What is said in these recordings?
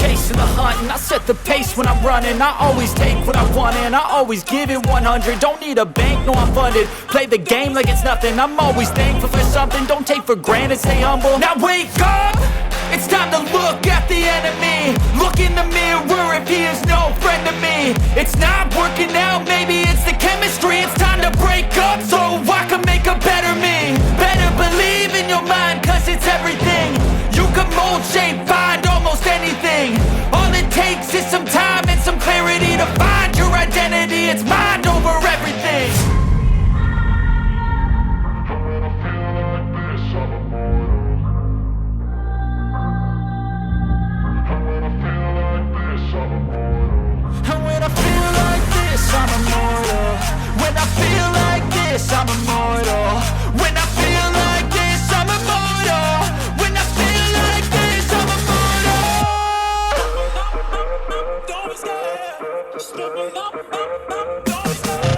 chasing the hunt, and I set the pace when I'm running. I always take what I want and I always give it 100. Don't need a bank, no I'm funded. Play the game like it's nothing. I'm always thankful for something. Don't take for granted, stay humble. Now wake up! It's time to look at the enemy. Look in the mirror if he is no friend to me. It's not working out, maybe it's the chemistry. It's time to break up so I can make a better me. Better believe in your mind, cause it's everything. You can mold, shape, find almost anything. All it takes is some time and some clarity to find your identity. It's mind over everything. I'm immortal. When I feel like this, I'm immortal. When I feel like this, I'm immortal. When I feel like this, I'm immortal. Don't be scared. Just let me know. Don't be scared.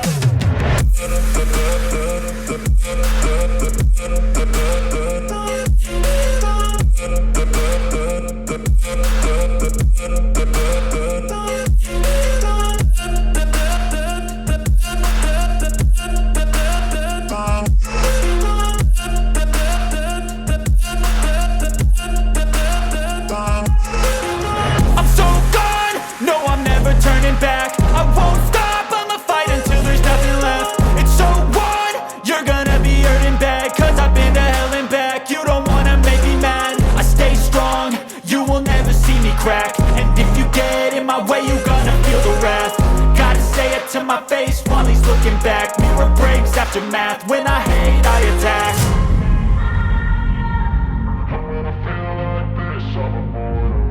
And if you get in my way, you gonna feel the wrath. Gotta say it to my face while he's looking back. Mirror breaks after math. When I hate, I attack. When I feel like this, I'm immortal.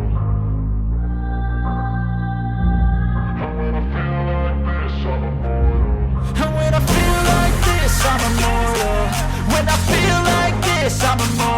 When I feel like this, I'm immortal. When I feel like this, I'm immortal. When I feel like this, I'm immortal.